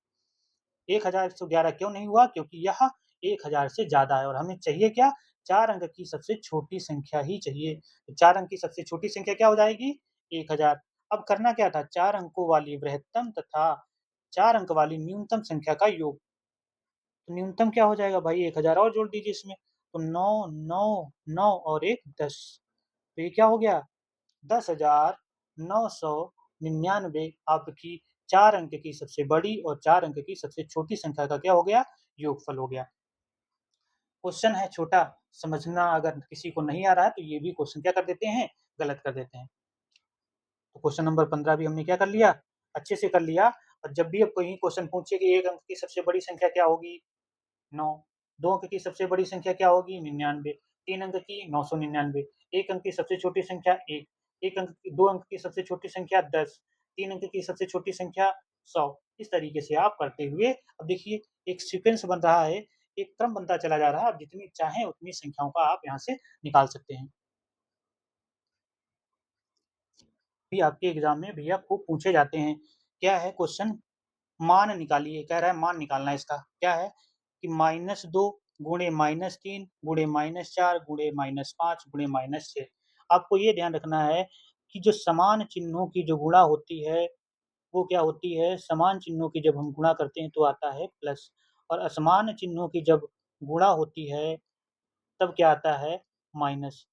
1111 क्यों नहीं हुआ? क्योंकि यह 1000 से ज़्यादा है और हमें चाहिए क्या? 4 अंक की सबसे छोटी संख्या ही चाहिए। तो 4 अंक की सबसे छोटी संख्या क्या हो जाएगी? 1000। अब करना क्या था? 4 अंकों वाली बृहत्तम तथा 4 अंक वाली न्यूनतम संख्या का योग। तो न्यूनतम क्या हो जाएगा भाई? 1000 और जोड़ दीजिए इसमें। तो 9, 9, 9 और 1 10। तो ये क्या हो गया? 10,999 आपकी 4 अंक की सबसे बड़ी और 4 अंक की सबसे छोटी संख्या का क्या हो गया? योगफल हो गया। क्वेश्चन है छोटा, समझना अगर किसी को नहीं आ रहा है तो ये भी क्वेश्चन क्या कर देते हैं? गलत कर देते हैं। तो क्वेश्चन नंबर 15 भी हमने क्या कर लिया? अच्छे से कर लिया। और जब भी अब कोई क्वेश्चन पूछे कि 1 अंक की सबसे बड़ी संख्या क्या होगी? 9, 2 अंक की सबसे बड़ी संख्या क्या होगी? 99, 3 अंक की 999, 1 अंक की सबसे छोटी संख्या 1, 1 अंक की 2 अंक की सबसे छोटी संख्या 10, 3 अंक की सबसे छोटी संख्या 100। इस तरीके से आप करते हुए अब देखिए एक सीक्वेंस बन रहा है, एक क्रम बनता चला जा रहा है, आप जितनी चाहें उतनी संख्याओं का आप यहाँ से निकाल सकते हैं। भी आपके एग्ज़ाम में भैया खूब पूछे जाते हैं। क्या है क्वेश्चन? मान निकालिए, कह रहा है मान निकालना है इसका। क्या है कि -2 गुणे -3 गुणे -4 गुणे -5 गुणे -6। आपको ये ध्यान रखना है कि जो समान चिन्हों की जो गुणा होती है, वो क्या होती है? समान चिन्हों की जब हम गुणा करते हैं तो आता है प्लस और असमान चिन्हों की जब गुणा होती है, तब क्या आता है? माइनस।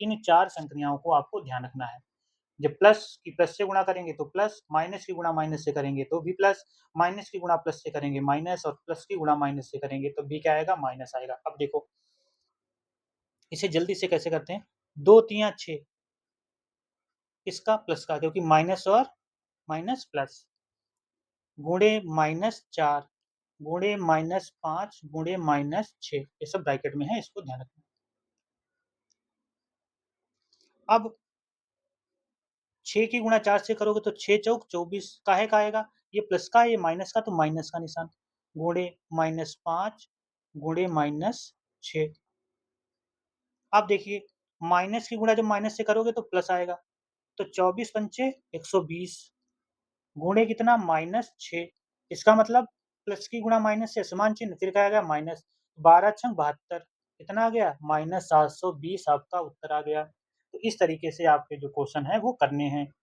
इन 4 संक्रियाओं को आपको ध्यान रखना है। जब प्लस की प्लस से गुणा करेंगे तो प्लस, माइनस की गुणा माइनस से करेंगे तो भी प्लस, माइनस की गुणा प्लस से करेंगे माइनस और प्लस की गुणा माइनस से करेंगे तो भी क्या आएगा? माइनस आएगा। अब देखो, इसे जल्दी से कैसे करते हैं? 2 तिया 6 किसका? प्लस का, क्योंकि माइनस और माइनस प्लस गुणे -4 गुणे -5 गुणे -6 ये सब ब्रैकेट में है, इसको ध्यान रखना। अब 6 की गुणा 4 से करोगे तो 6 चौक 24 काहे का आएगा? ये प्लस का है, ये माइनस का, तो माइनस का निशान गुणे -5 गुणे -6। अब देखिए माइनस की गुणा जब माइनस से करोगे तो प्लस आएगा, तो 24 पंचे 120 गुणे कितना? -6। इसका मतलब प्लस की गुणा माइनस से समान चिन्ह, फिर क्या आ गया? माइनस 12 छंग 72 कितना आ गया? -720 आपका उत्तर आ गया। तो इस तरीके से आपके जो क्वेश्चन है वो करने हैं।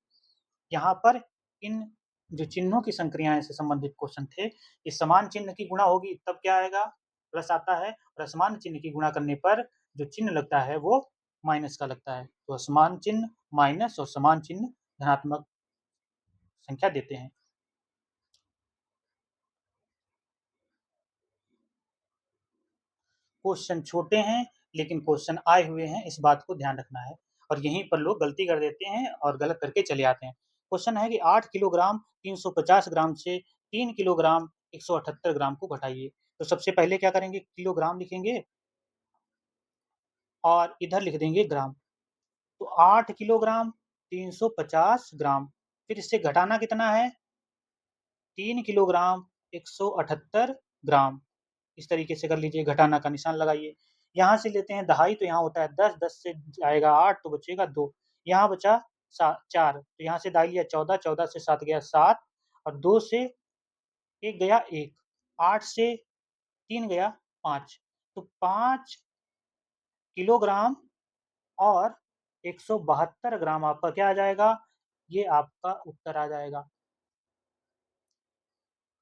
यहाँ पर इन जो चिन्हों की संक्रियाएँ से संबंधित क्वेश्चन थे, ये समान चिन्ह की गुणा होगी तब क्या आएगा? प्लस आता है और असमान चिन्ह की गुणा करने पर जो चिन्ह लगता है वो माइनस का लगता है। तो असमान चिन्ह माइनस और समान चिन्ह धनात्मक संख्या देते हैं। क्वेश्चन छोटे हैं लेकिन क्वेश्चन आए हुए हैं, इस बात को ध्यान रखना है और यहीं पर लोग गलती कर देते हैं और गलत करके चले आते हैं। क्वेश्चन है कि 8 किलोग्राम 350 ग्राम से 3 किलोग्राम 178 ग्राम को घटाइए। तो सबसे पहले क्या करेंगे? किलोग्राम लिखेंगे और इधर लिख देंगे ग्राम। तो 8 किलोग्राम 350 ग्राम फिर इससे घटाना कितना है? 3 किलोग्राम 178 ग्राम। इस तरीके से कर लीजिए, घटाना का निशान लगाइए। यहाँ से लेते हैं दहाई, तो यहाँ होता है 10, 10 से जाएगा 8 तो बचेगा 2। यहाँ बचा 4, तो यहाँ से दाई लिया 14, 14 से 7 गया 7 और 2 से 1 गया 1, 8 से 3 गया 5, तो 5 किलोग्राम और 172 ग्राम आपका क्या आ जाएगा? ये आपका उत्तर आ जाएगा।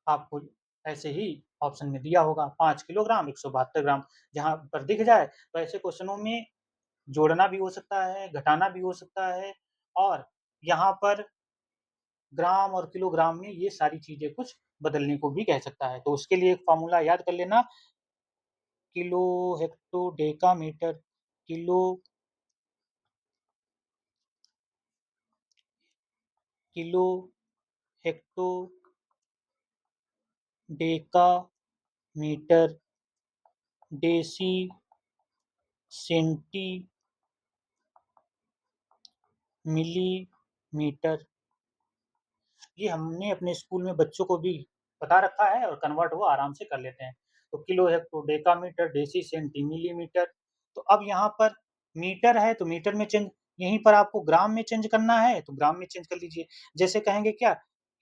आपको ऐसे ही ऑप्शन में दिया होगा 5 किलोग्राम 172 ग्राम। जहाँ पर दिख जाए तो ऐसे क्वेश्चनों में जोड़ना भी हो सकता है, घटाना भी हो सकता है और यहाँ पर ग्राम और किलोग्राम में ये सारी चीज़ें कुछ बदलने को भी कह सकता है। तो उसके लिए एक फ़ॉर्मूला याद कर लेना, kilo hecto decametre, kilo kilo hecto decametre deci centi millimetre. ये हमने अपने स्कूल में बच्चों को भी बता रखा है और कन्वर्ट वो आराम से कर लेते हैं। तो kilo hecto decametre deci centi millimetre. तो अब यहाँ पर मीटर है तो मीटर में चेंज, यहीं पर आपको ग्राम में चेंज करना है तो ग्राम में चेंज कर लीजिए। जैसे कहेंगे क्या,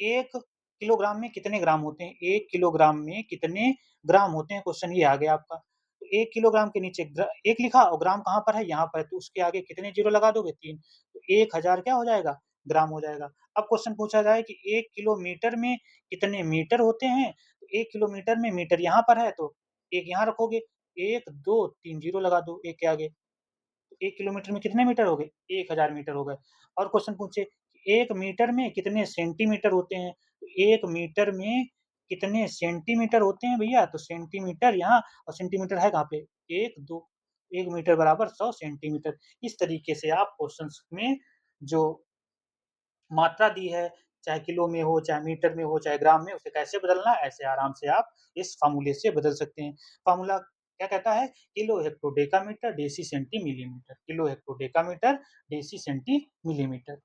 1 किलोग्राम में कितने ग्राम होते हैं? 1 किलोग्राम में कितने ग्राम होते हैं? क्वेश्चन ये आ गया आपका। तो 1 किलोग्राम के नीचे 1 लिखा और ग्राम कहाँ पर है? यहाँ पर है, तो उसके आगे कितने ज़ीरो लगा दोगे? 3, तो 1000 क्या हो जाएगा? ग्राम हो जाएगा। अब क्वेश्चन पूछा जाए कि 1 किलोमीटर में कितने मीटर होते हैं? तो 1 किलोमीटर में मीटर यहाँ पर है तो 1 यहाँ रखोगे, 1, 2, 3 ज़ीरो लगा दो 1 के आगे। तो 1 किलोमीटर में कितने मीटर हो गए? 1000 मीटर हो गए। और क्वेश्चन पूछे 1 मीटर में कितने सेंटीमीटर होते हैं? तो 1 मीटर में कितने सेंटीमीटर होते हैं भैया? तो सेंटीमीटर यहाँ और सेंटीमीटर है कहाँ पे? 1, 2, 1 मीटर बराबर 100 सेंटीमीटर। इस तरीके से आप क्वेश्चंस में जो मात्रा दी है, चाहे किलो में हो, चाहे मीटर में हो, चाहे ग्राम में, उसे कैसे बदलना है, ऐसे आराम से आप इस फ़ॉर्मूले से बदल सकते हैं। फ़ॉर्मूला क्या कहता है? Kilo hecto decametre deci centi millimetre, kilo hecto decametre deci centi millimetre.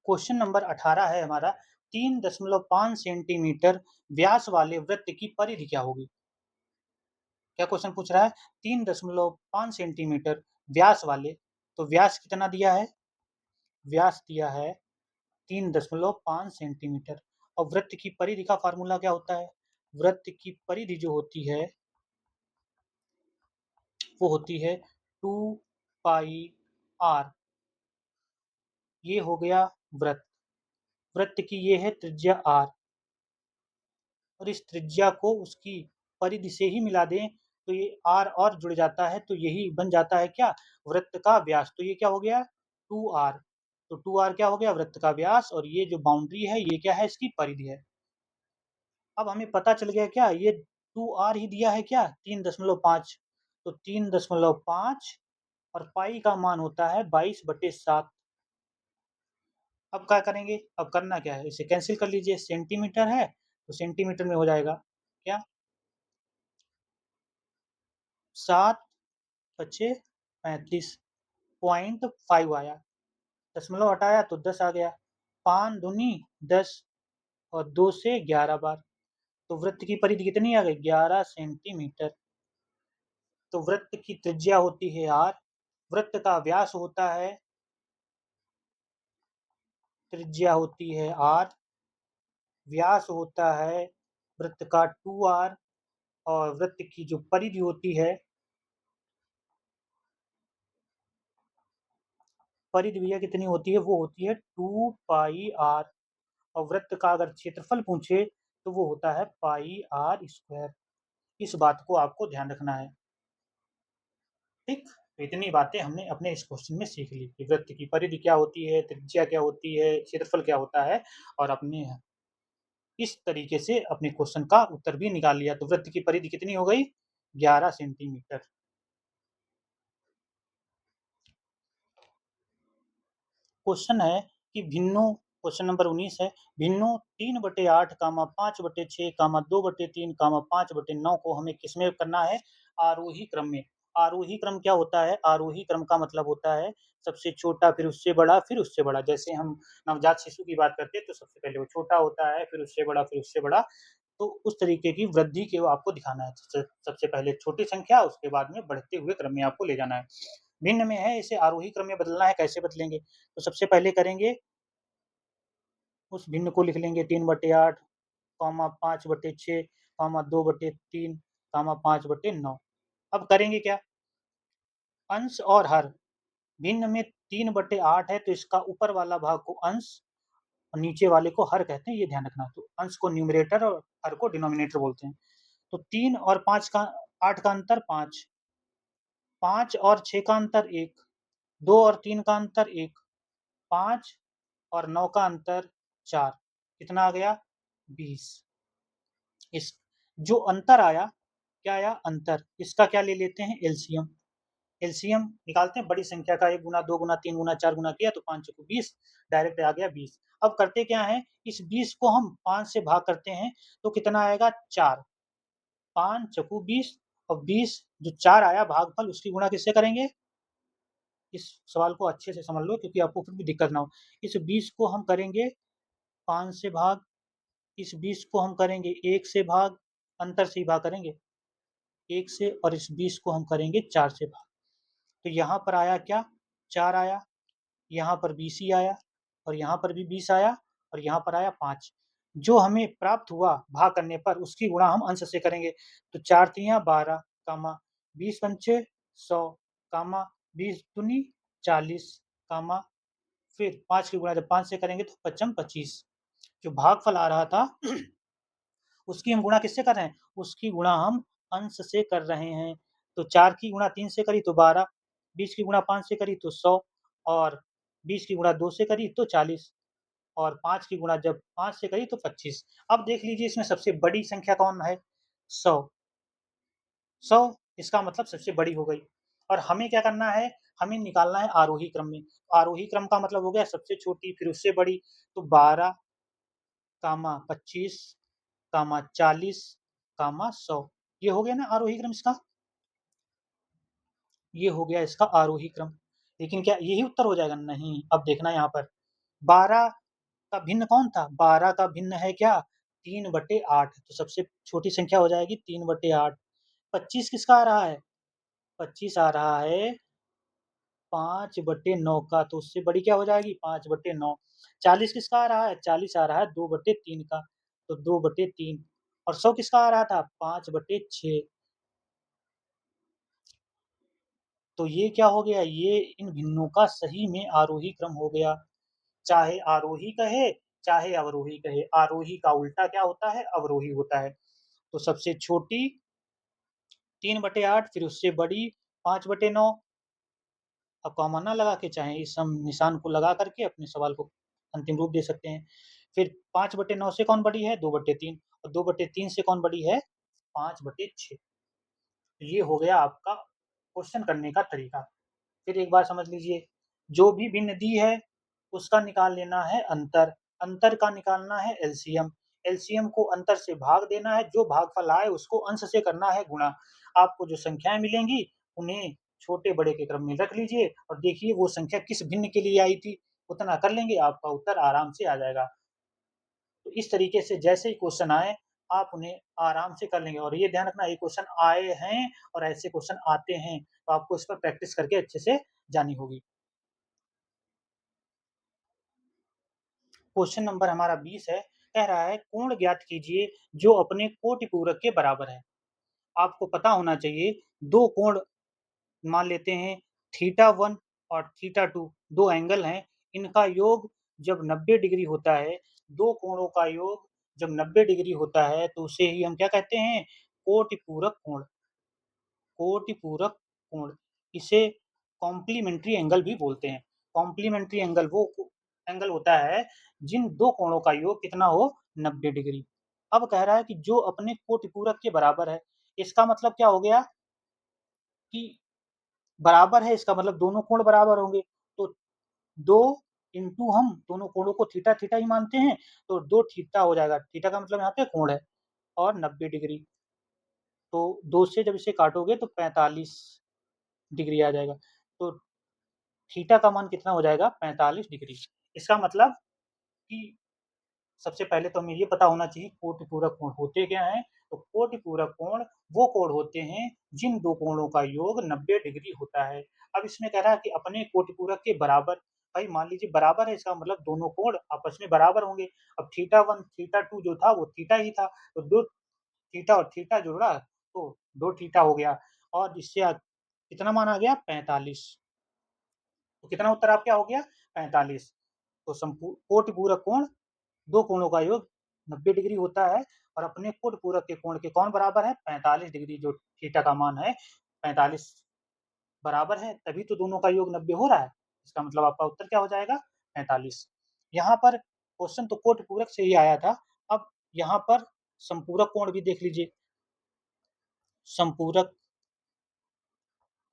Question number 18 है हमारा, 3.5 सेंटीमीटर व्यास वाले वृत्त की परिधि क्या होगी? क्या क्वेश्चन पूछ रहा है? 3.5 सेंटीमीटर व्यास वाले, तो व्यास कितना दिया है? व्यास दिया है 3.5 सेंटीमीटर और वृत्त की परिधि का फार्मूला क्या होता है? वृत्त की परिधि जो होती है वो होती है 2 पाई आर। ये हो गया वृत्त। वृत्त की ये है त्रिज्या आर और इस त्रिज्या को उसकी परिधि से ही मिला दें तो ये आर और जुड़ जाता है तो यही बन जाता है क्या? वृत्त का व्यास। तो ये क्या हो गया? 2r। तो 2r क्या हो गया? वृत्त का व्यास और ये जो बाउंड्री है ये क्या है? इसकी परिधि है। अब हमें पता चल गया क्या, ये 2r ही दिया है क्या? 3.5, तो 3.5 और पाई का मान होता है 22/7। अब क्या करेंगे? अब करना क्या है, इसे कैंसिल कर लीजिए, सेंटीमीटर है तो सेंटीमीटर में हो जाएगा क्या? 7 पचे 35, 0.5 आया, दशमलव हटाया तो 10 आ गया, 5 दूनी 10 और 2 से 11 बार, तो वृत्त की परिधि कितनी आ गई? 11 सेंटीमीटर। तो वृत्त की त्रिज्या होती है r, वृत्त का व्यास होता है, त्रिज्या होती है r, व्यास होता है वृत्त का 2r और वृत्त की जो परिधि होती है, परिधि भैया कितनी होती है? वो होती है 2 पाई r और वृत्त का अगर क्षेत्रफल पूछे तो वो होता है पाई r स्क्वायर। इस बात को आपको ध्यान रखना है। ठीक? तो इतनी बातें हमने अपने इस क्वेश्चन में सीख ली कि वृत्त की परिधि क्या होती है, त्रिज्या क्या होती है, क्षेत्रफल क्या होता है और अपने इस तरीके से अपने क्वेश्चन का उत्तर भी निकाल लिया। तो वृत्त की परिधि कितनी हो गई? 11 सेंटीमीटर। क्वेश्चन है कि भिन्नों, क्वेश्चन नंबर 19 है, भिन्नों 3/8, 5/6, 2/3, 5/9 को हमें किसमें करना है? आरोही क्रम में। आरोही क्रम क्या होता है? आरोही क्रम का मतलब होता है सबसे छोटा, फिर उससे बड़ा, फिर उससे बड़ा। जैसे हम नवजात शिशु की बात करते हैं तो सबसे पहले वो छोटा होता है, फिर उससे बड़ा, फिर उससे बड़ा। तो उस तरीके की वृद्धि को आपको दिखाना है। सबसे पहले छोटी संख्या, उसके बाद में बढ़ते हुए क्रम में आपको ले जाना है। भिन्न में है, इसे आरोही क्रम में बदलना है, कैसे बदलेंगे? तो सबसे पहले करेंगे, उस भिन्न को लिख लेंगे 3/8, 5/6, 2/3, 5/9। अब करेंगे क्या? अंश और हर। भिन्न में 3/8 है तो इसका ऊपर वाला भाग को अंश और नीचे वाले को हर कहते हैं, ये ध्यान रखना। तो अंश को न्यूमरेटर और हर को डिनोमिनेटर बोलते हैं। तो 3 और 5 का 8 का अंतर 5, 5 और 6 का अंतर 1, 2 और 3 का अंतर 1, 5 और 9 का अंतर 4। कितना आ गया? 20। इस जो अंतर आया, क्या आया? अंतर। इसका क्या ले लेते हैं? एलसीएम। एलसीएम निकालते हैं, बड़ी संख्या का 1 गुना 2 गुना 3 गुना 4 गुना किया तो 5 चौको 20, डायरेक्ट आ गया 20। अब करते क्या है, इस 20 को हम 5 से भाग करते हैं तो कितना आएगा? 4। 5 चौको 20 और 20 जो 4 आया भागफल, उसकी गुणा किससे करेंगे? इस सवाल को अच्छे से समझ लो क्योंकि आपको फिर भी दिक्कत ना हो। इस 20 को हम करेंगे 5 से भाग, इस 20 को हम करेंगे 1 से भाग, अंतर से ही भाग करेंगे 1 से, और इस 20 को हम करेंगे 4 से भाग। तो यहाँ पर आया क्या? 4 आया, यहाँ पर 20 ही आया, और यहाँ पर भी 20 आया, और यहाँ पर आया 5। जो हमें प्राप्त हुआ भाग करने पर, उसकी गुणा हम अंश से करेंगे। तो 4 तियाँ 12, कामा 20 पंचे 100, कामा 20 दूनी 40, कामा फिर 5 की गुणा जब 5 से करेंगे तो 5 25। जो भागफल आ रहा था उसकी हम गुणा किससे कर रहे हैं? उसकी गुणा हम अंश से कर रहे हैं। तो 4 की गुणा 3 से करी तो 12, 20 की गुणा 5 से करी तो 100, और 20 की गुणा 2 से करी तो 40, और 5 की गुणा जब 5 से करी तो 25। अब देख लीजिए इसमें सबसे बड़ी संख्या कौन है? 100। 100 इसका मतलब सबसे बड़ी हो गई। और हमें क्या करना है? हमें निकालना है आरोही क्रम में। आरोही क्रम का मतलब हो गया सबसे छोटी, फिर उससे बड़ी। तो 12, 25, 40, 100। ये हो गया ना आरोही क्रम इसका? ये हो गया इसका आरोही क्रम। लेकिन क्या यही उत्तर हो जाएगा? नहीं। अब देखना यहाँ पर 12 का भिन्न कौन था? 12 का भिन्न है क्या? 3/8। तो सबसे छोटी संख्या हो जाएगी 3/8। 25 किसका आ रहा है? 25 आ रहा है 5/9 का, तो उससे बड़ी क्या हो जाएगी? 5/9। 40 किसका आ रहा है? 40 आ रहा है 2/3 का, तो 2/3। और 100 किसका आ रहा था? 5/6। तो ये क्या हो गया? ये इन भिन्नों का सही में आरोही क्रम हो गया। चाहे आरोही कहे, चाहे अवरोही कहे। आरोही का उल्टा क्या होता है? अवरोही होता है। तो सबसे छोटी 3/8, फिर उससे बड़ी 5/9। अब कॉमा ना लगा के, चाहे इस सम निशान को लगा करके अपने सवाल को अंतिम रूप दे सकते हैं। फिर 5/9 से कौन बड़ी है? 2/3, और 2/3 से कौन बड़ी है? 5/6। ये हो गया आपका क्वेश्चन करने का तरीका। फिर एक बार समझ लीजिए, जो भी भिन्न दी है उसका निकाल लेना है अंतर, अंतर का निकालना है एलसीएम, एलसीएम को अंतर से भाग देना है, जो भागफल आए उसको अंश से करना है गुणा। आपको जो संख्याएं मिलेंगी उन्हें छोटे बड़े के क्रम में रख लीजिए और देखिए वो संख्या किस भिन्न के लिए आई थी, उतना कर लेंगे आपका उत्तर आराम से आ जाएगा। तो इस तरीके से जैसे ही क्वेश्चन आए आप उन्हें आराम से कर लेंगे, और ये ध्यान रखना ये क्वेश्चन आए हैं और ऐसे क्वेश्चन आते हैं, तो आपको इस पर प्रैक्टिस करके अच्छे से जानी होगी। क्वेश्चन नंबर हमारा 20 है, कह रहा है कोण ज्ञात कीजिए जो अपने कोटि पूरक के बराबर है। आपको पता होना चाहिए, दो कोण मान लेते हैं, थीटा 1 और थीटा 2 दो एंगल हैं, इनका योग जब 90 डिग्री होता है, दो कोणों का योग जब 90 डिग्री होता है तो उसे ही हम क्या कहते हैं? कोटि पूरक कोण। कोटि पूरक कोण, इसे कॉम्प्लीमेंट्री एंगल भी बोलते हैं। कॉम्प्लीमेंट्री एंगल वो एंगल होता है जिन दो कोणों का योग कितना हो? 90 डिग्री। अब कह रहा है कि जो अपने कोटि पूरक के बराबर है, इसका मतलब क्या हो गया कि बराबर है, इसका मतलब दोनों कोण बराबर होंगे। तो 2 इंटू हम दोनों कोणों को थीटा थीटा ही मानते हैं, तो 2 थीटा हो जाएगा। थीटा का मतलब यहाँ पे कोण है, और 90 डिग्री। तो 2 से जब इसे काटोगे तो 45, डिग्री आ जाएगा। तो थीटा का मान कितना हो जाएगा 45 डिग्री। इसका मतलब कि सबसे पहले तो हमें ये पता होना चाहिए कोटि पूरक कोण होते क्या हैं। तो कोटि पूरक कोण वो कोण होते हैं जिन दो कोणों का योग 90 डिग्री होता है। अब इसमें कह रहा है कि अपने कोटि पूरक के बराबर, भाई मान लीजिए बराबर है, इसका मतलब दोनों कोण आपस में बराबर होंगे। अब थीटा 1 थीटा 2 जो था वो थीटा ही था, तो दो थीटा और थीटा जोड़ा तो 2 थीटा हो गया, और इससे कितना मान आ गया 45। तो कितना उत्तर आपका हो गया 45। तो कोटि पूरक कोण दो कोणों का योग 90 डिग्री होता है, और अपने कोटि पूरक के कोण के कौन बराबर है 45 डिग्री, जो थीटा का मान है 45 बराबर है, तभी तो दोनों का योग 90 हो रहा है। इसका मतलब आपका उत्तर क्या हो जाएगा 45। यहाँ पर क्वेश्चन तो कोटि पूरक से ही आया था। अब यहाँ पर संपूरक कोण भी देख लीजिए। संपूरक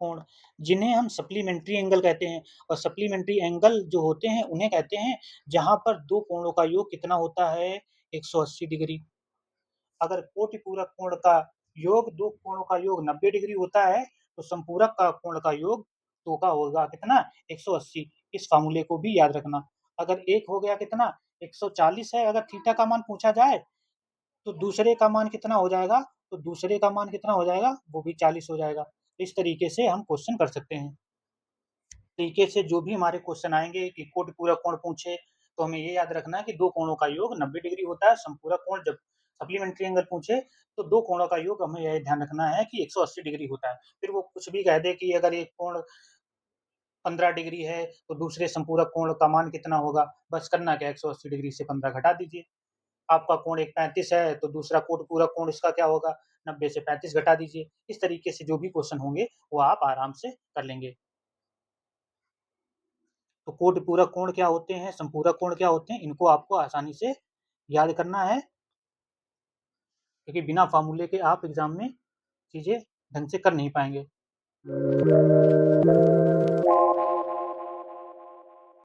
कोण जिन्हें हम सप्लीमेंट्री एंगल कहते हैं, और सप्लीमेंट्री एंगल जो होते हैं उन्हें कहते हैं जहां पर दो कोणों का योग कितना होता है 180 डिग्री। अगर कोटि पूरक कोण का योग दो कोणों का योग 90 डिग्री होता है, तो संपूरक का कोण का योग दो का होगा कितना 180। इस फार्मूले को भी याद रखना। अगर एक हो गया कितना 140 है, अगर थीटा का मान पूछा जाए तो दूसरे का मान कितना हो जाएगा, तो दूसरे का मान कितना हो जाएगा वो भी 40 हो जाएगा। इस तरीके से हम क्वेश्चन कर सकते हैं। तरीके से जो भी हमारे क्वेश्चन आएंगे कि कोटि पूरक कोण पूछे, तो हमें ये याद रखना है कि दो कोणों का योग 90 डिग्री होता है। संपूरक कोण जब सप्लीमेंट्री एंगल पूछे तो दो कोणों का योग हमें यह ध्यान रखना है कि 180 डिग्री होता है। फिर वो कुछ भी कह दे कि अगर एक कोण 15 डिग्री है तो दूसरे संपूरक कोण का मान कितना होगा, बस करना क्या 180 डिग्री से 15 घटा दीजिए। आपका कोण एक 35 है तो दूसरा कोटि पूरक कोण इसका क्या होगा 90 से 35 घटा दीजिए। इस तरीके से जो भी क्वेश्चन होंगे वो आप आराम से कर लेंगे। तो कोटि पूरक कोण क्या होते हैं, संपूरक कोण क्या होते हैं, इनको आपको आसानी से याद करना है, क्योंकि बिना फार्मूले के आप एग्जाम में चीजें ढंग से कर नहीं पाएंगे।